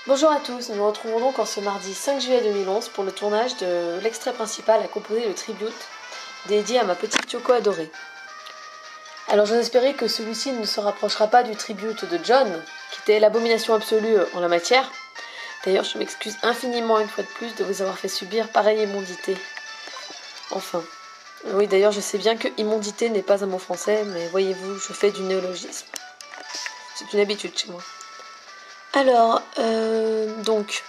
Bonjour à tous, nous nous retrouvons donc en ce mardi 5 juillet 2011 pour le tournage de l'extrait principal à composer le tribute dédié à ma petite Yoko adorée. Alors j'en espérais que celui-ci ne se rapprochera pas du tribute de John, qui était l'abomination absolue en la matière. D'ailleurs je m'excuse infiniment une fois de plus de vous avoir fait subir pareille immondité. Enfin, oui d'ailleurs je sais bien que immondité n'est pas un mot français, mais voyez-vous, je fais du néologisme. C'est une habitude chez moi. Alors, donc,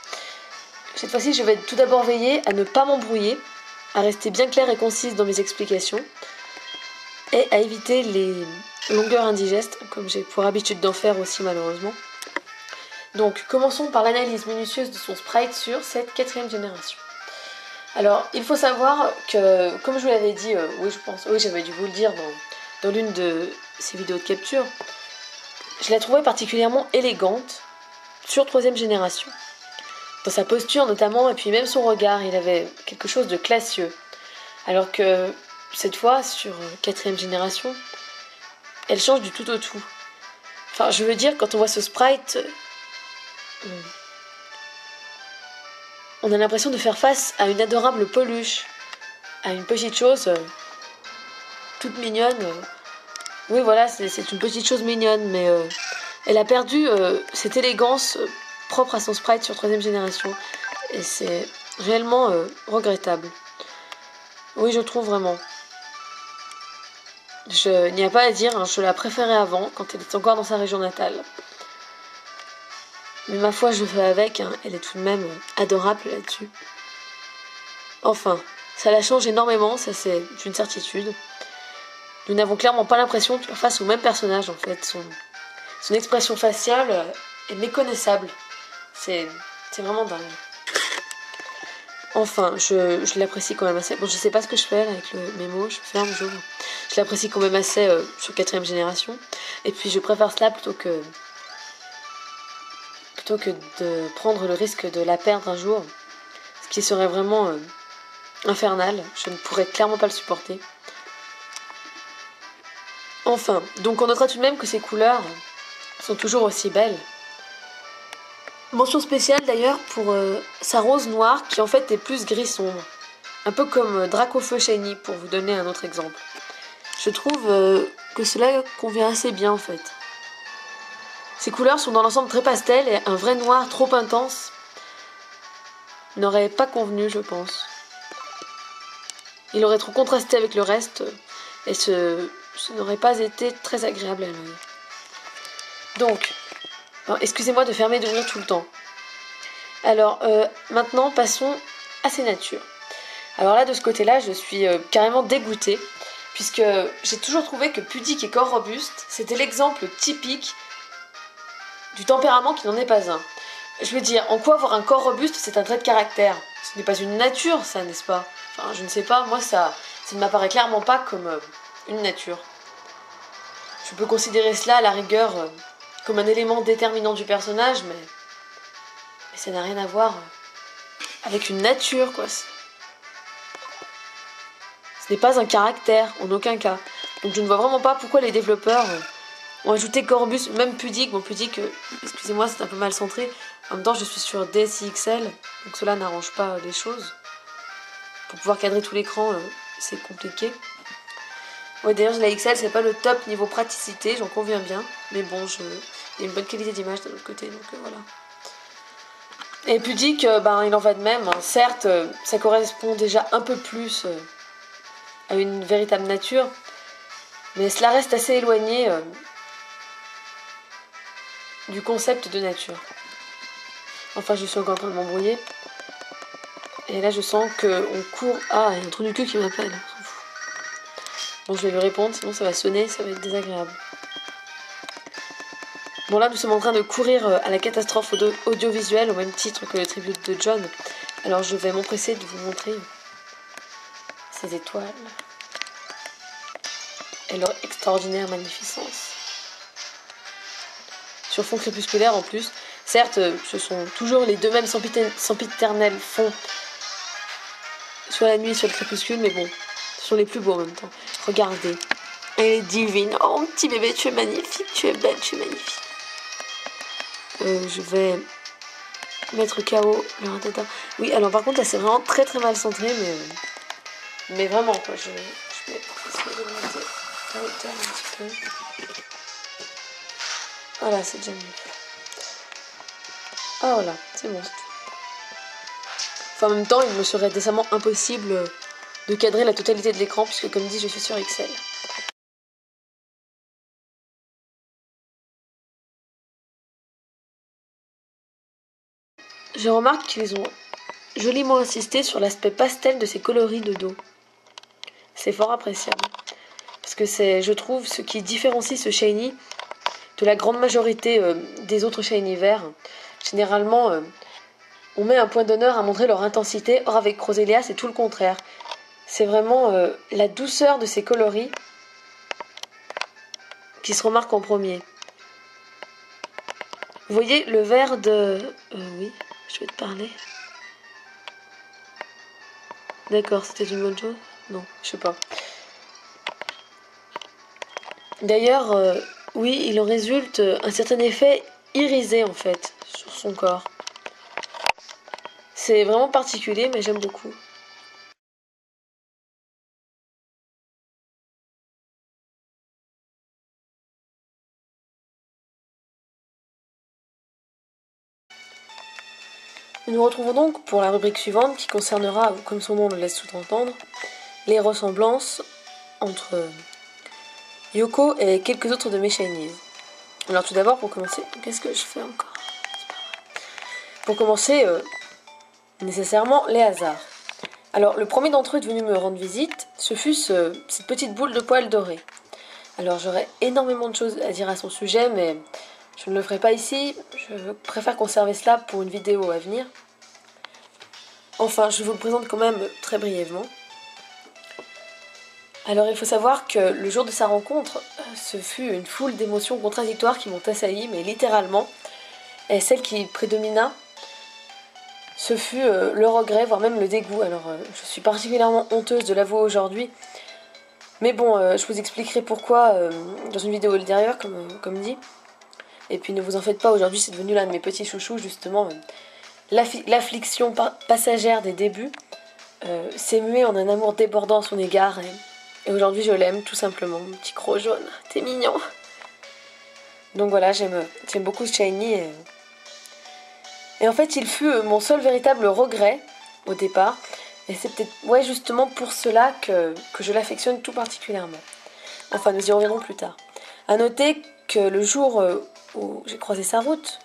cette fois-ci, je vais tout d'abord veiller à ne pas m'embrouiller, à rester bien claire et concise dans mes explications, et à éviter les longueurs indigestes, comme j'ai pour habitude d'en faire aussi malheureusement. Donc, commençons par l'analyse minutieuse de son sprite sur cette 4e génération. Alors, il faut savoir que, comme je vous l'avais dit, oui j'avais dû vous le dire dans l'une de ces vidéos de capture, je la trouvais particulièrement élégante sur 3e génération. Dans sa posture notamment, et puis même son regard, il avait quelque chose de classieux. Alors que cette fois, sur 4e génération, elle change du tout au tout. Enfin, je veux dire, quand on voit ce sprite, on a l'impression de faire face à une adorable peluche, à une petite chose toute mignonne. Oui, voilà, c'est une petite chose mignonne, mais elle a perdu cette élégance propre à son sprite sur 3e génération. Et c'est réellement regrettable. Oui, je trouve vraiment. Il n'y a pas à dire, hein, je la préférais avant, quand elle était encore dans sa région natale. Mais ma foi, je fais avec, hein, elle est tout de même adorable là-dessus. Enfin, ça la change énormément, ça c'est une certitude. Nous n'avons clairement pas l'impression de faire face au même personnage en fait. Son expression faciale est méconnaissable. C'est vraiment dingue. Enfin, je l'apprécie quand même assez. Bon, je sais pas ce que je fais là, avec mes mots, je ferme, j'ouvre. Je l'apprécie quand même assez sur 4e génération. Et puis je préfère cela plutôt que de prendre le risque de la perdre un jour. Ce qui serait vraiment infernal. Je ne pourrais clairement pas le supporter. Enfin, donc on notera tout de même que ces couleurs sont toujours aussi belles. Mention spéciale d'ailleurs pour sa rose noire qui en fait est plus gris sombre. Un peu comme Dracofeu Shiny pour vous donner un autre exemple. Je trouve que cela convient assez bien en fait. Ces couleurs sont dans l'ensemble très pastel et un vrai noir trop intense n'aurait pas convenu je pense. Il aurait trop contrasté avec le reste et ce n'aurait pas été très agréable à l'œil. Donc, excusez-moi de fermer et d'ouvrir tout le temps. Alors, maintenant, passons à ces natures. Alors là, de ce côté-là, je suis carrément dégoûtée, puisque j'ai toujours trouvé que pudique et corps robuste, c'était l'exemple typique du tempérament qui n'en est pas un. Je veux dire, en quoi avoir un corps robuste, c'est un trait de caractère? Ce n'est pas une nature, ça, n'est-ce pas? Enfin, je ne sais pas, moi, ça ne m'apparaît clairement pas comme une nature. Je peux considérer cela, à la rigueur, comme un élément déterminant du personnage, mais ça n'a rien à voir avec une nature, quoi. Ce n'est pas un caractère, en aucun cas. Donc je ne vois vraiment pas pourquoi les développeurs ont ajouté Corbus, même pudique. Bon, pudique, excusez-moi, c'est un peu mal centré. En même temps, je suis sur DSi XL, donc cela n'arrange pas les choses. Pour pouvoir cadrer tout l'écran, c'est compliqué. Ouais, d'ailleurs, la XL, c'est pas le top niveau praticité, j'en conviens bien. Mais bon, il y a une bonne qualité d'image de l'autre côté, donc voilà. Et pudique, il en va de même. Hein. Certes, ça correspond déjà un peu plus à une véritable nature, mais cela reste assez éloigné du concept de nature. Enfin, je suis encore en train de m'embrouiller. Et là, je sens qu'on court... Ah, il y a un trou du cul qui m'appelle. On s'en fout. Bon, je vais lui répondre, sinon ça va sonner, ça va être désagréable. Bon, là, nous sommes en train de courir à la catastrophe audiovisuelle, au même titre que le tribute de John. Alors, je vais m'empresser de vous montrer ces étoiles et leur extraordinaire magnificence. Sur fond crépusculaire, en plus. Certes, ce sont toujours les deux mêmes sempiternels fonds, soit la nuit, soit le crépuscule, mais bon, ce sont les plus beaux en même temps. Regardez, elle est divine. Oh, mon petit bébé, tu es magnifique, tu es belle, tu es magnifique. Je vais Mettre KO le ratata. Oui, alors par contre, là, c'est vraiment très très mal centré, mais vraiment, quoi. Je vais essayer de monter la hauteur un petit peu. Voilà, c'est déjà mieux. Ah voilà, c'est bon. Enfin, en même temps, il me serait décemment impossible de cadrer la totalité de l'écran, puisque comme dit, je suis sur Excel. Je remarque qu'ils ont joliment insisté sur l'aspect pastel de ces coloris de dos. C'est fort appréciable. Parce que c'est, je trouve, ce qui différencie ce shiny de la grande majorité des autres shiny verts. Généralement, on met un point d'honneur à montrer leur intensité. Or, avec Roselia, c'est tout le contraire. C'est vraiment la douceur de ces coloris qui se remarque en premier. Vous voyez le vert de... oui, je vais te parler. D'accord, c'était une bonne chose? Non, je sais pas. D'ailleurs, oui, il en résulte un certain effet irisé en fait sur son corps. C'est vraiment particulier, mais j'aime beaucoup. Nous nous retrouvons donc pour la rubrique suivante qui concernera, comme son nom le laisse sous-entendre, les ressemblances entre Yoko et quelques autres de mes shinies. Alors tout d'abord, pour commencer, qu'est-ce que je fais encore? Pour commencer, nécessairement, les hasards. Alors le premier d'entre eux est venu me rendre visite, ce fut cette petite boule de poils dorés. Alors j'aurais énormément de choses à dire à son sujet, mais je ne le ferai pas ici, je préfère conserver cela pour une vidéo à venir. Enfin, je vous le présente quand même très brièvement. Alors il faut savoir que le jour de sa rencontre, ce fut une foule d'émotions contradictoires qui m'ont assailli, mais littéralement. Et celle qui prédomina, ce fut le regret, voire même le dégoût. Alors je suis particulièrement honteuse de l'avouer aujourd'hui. Mais bon, je vous expliquerai pourquoi dans une vidéo ultérieure, comme dit. Et puis ne vous en faites pas, aujourd'hui c'est devenu l'un de mes petits chouchous, justement. L'affliction passagère des débuts s'est muée en un amour débordant à son égard. Et aujourd'hui je l'aime, tout simplement. Mon petit croc jaune, t'es mignon. Donc voilà, j'aime beaucoup ce shiny. Et en fait, il fut mon seul véritable regret au départ. Et c'est peut-être justement pour cela que je l'affectionne tout particulièrement. Enfin, nous y reviendrons plus tard. A noter que le jour où j'ai croisé sa route,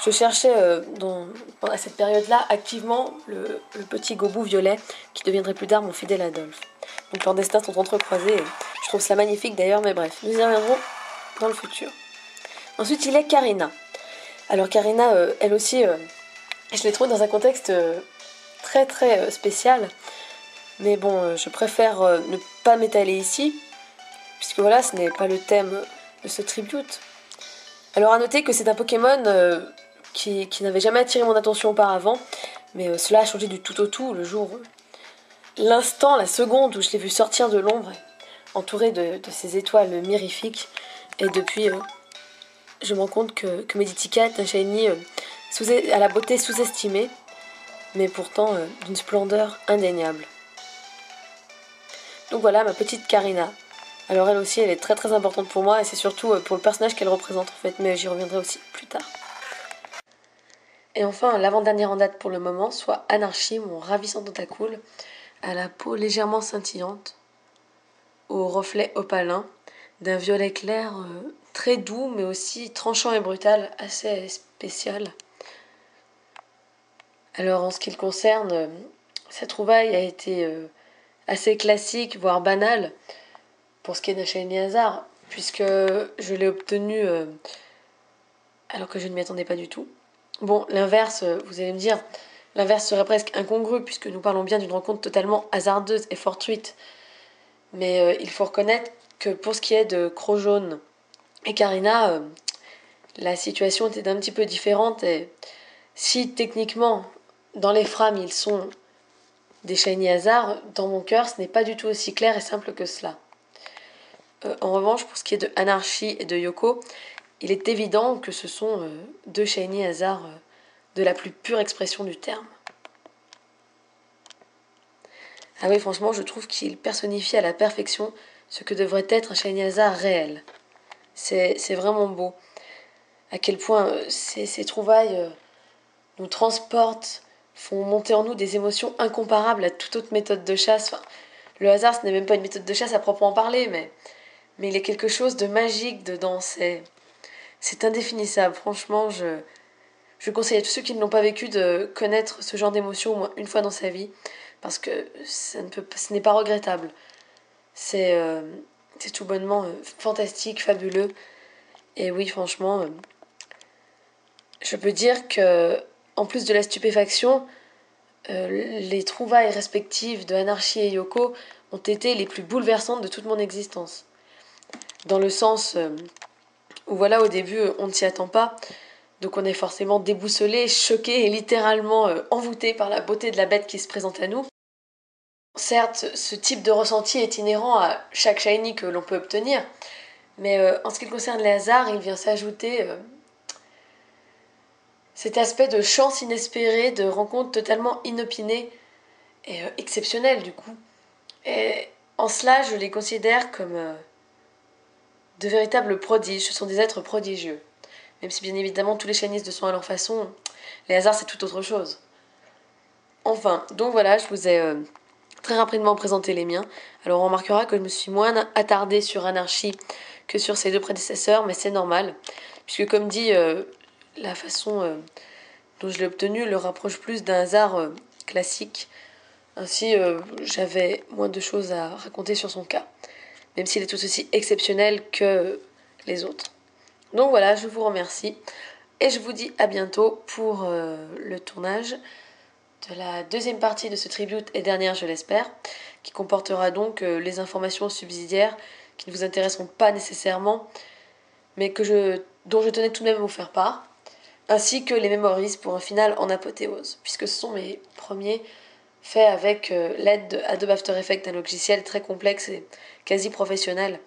je cherchais à cette période-là activement le petit gobou violet qui deviendrait plus tard mon fidèle Adolphe. Donc leurs destins sont entrecroisés. Je trouve ça magnifique d'ailleurs, mais bref, nous y reviendrons dans le futur. Ensuite, il est Karina. Alors Karina, elle aussi, je l'ai trouvée dans un contexte très très spécial. Mais bon, je préfère ne pas m'étaler ici, puisque voilà, ce n'est pas le thème de ce tribute. Alors à noter que c'est un Pokémon qui n'avait jamais attiré mon attention auparavant, mais cela a changé du tout au tout le jour, l'instant, la seconde où je l'ai vu sortir de l'ombre, entouré de ces étoiles mirifiques. Et depuis, je me rends compte que Meditica est un shiny à la beauté sous-estimée, mais pourtant d'une splendeur indéniable. Donc voilà ma petite Karina. Alors elle aussi, elle est très très importante pour moi, et c'est surtout pour le personnage qu'elle représente en fait, mais j'y reviendrai aussi plus tard. Et enfin, l'avant-dernière en date pour le moment, soit Anarchy, mon ravissant tentacool, à la peau légèrement scintillante, au reflet opalin, d'un violet clair très doux, mais aussi tranchant et brutal, assez spécial. Alors en ce qui le concerne, sa trouvaille a été assez classique, voire banale, pour ce qui est d'un shiny hasard, puisque je l'ai obtenu alors que je ne m'y attendais pas du tout. Bon, l'inverse, vous allez me dire, l'inverse serait presque incongru, puisque nous parlons bien d'une rencontre totalement hasardeuse et fortuite. Mais il faut reconnaître que pour ce qui est de Croc-Jaune et Karina, la situation était d'un petit peu différente. Et si techniquement, dans les frames, ils sont des shiny hasards, dans mon cœur, ce n'est pas du tout aussi clair et simple que cela. En revanche, pour ce qui est de Anarchy et de Yoko, il est évident que ce sont deux shiny hasards de la plus pure expression du terme. Ah oui, franchement, je trouve qu'il personnifie à la perfection ce que devrait être un Shiny Hazard réel. C'est vraiment beau. À quel point ces trouvailles nous transportent, font monter en nous des émotions incomparables à toute autre méthode de chasse. Enfin, le hasard, ce n'est même pas une méthode de chasse à proprement parler, mais il y a quelque chose de magique dedans. C'est indéfinissable. Franchement, je conseille à tous ceux qui ne l'ont pas vécu de connaître ce genre d'émotion au moins une fois dans sa vie, parce que ce n'est pas regrettable. C'est tout bonnement fantastique, fabuleux. Et oui, franchement, je peux dire que, en plus de la stupéfaction, les trouvailles respectives de Anarchy et Yoko ont été les plus bouleversantes de toute mon existence. Dans le sens où voilà, au début, on ne s'y attend pas, donc on est forcément déboussolé, choqué et littéralement envoûté par la beauté de la bête qui se présente à nous. Certes, ce type de ressenti est inhérent à chaque shiny que l'on peut obtenir, mais en ce qui concerne les hasards, il vient s'ajouter cet aspect de chance inespérée, de rencontre totalement inopinée et exceptionnelle du coup. Et en cela, je les considère comme de véritables prodiges. Ce sont des êtres prodigieux. Même si bien évidemment tous les shinies le sont à leur façon, les hasards c'est tout autre chose. Enfin, donc voilà, je vous ai très rapidement présenté les miens. Alors on remarquera que je me suis moins attardée sur Anarchy que sur ses deux prédécesseurs, mais c'est normal, puisque comme dit, la façon dont je l'ai obtenu le rapproche plus d'un hasard classique. Ainsi, j'avais moins de choses à raconter sur son cas, même s'il est tout aussi exceptionnel que les autres. Donc voilà, je vous remercie et je vous dis à bientôt pour le tournage de la deuxième partie de ce tribute et dernière, je l'espère, qui comportera donc les informations subsidiaires qui ne vous intéresseront pas nécessairement, mais dont je tenais tout de même à vous faire part, ainsi que les memories pour un final en apothéose, puisque ce sont mes premiers faits avec l'aide de Adobe After Effects, un logiciel très complexe et quasi professionnel.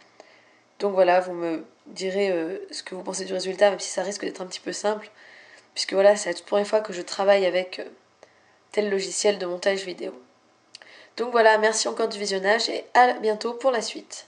Donc voilà, vous me direz ce que vous pensez du résultat, même si ça risque d'être un petit peu simple, puisque voilà, c'est la toute première fois que je travaille avec tel logiciel de montage vidéo. Donc voilà, merci encore du visionnage et à bientôt pour la suite.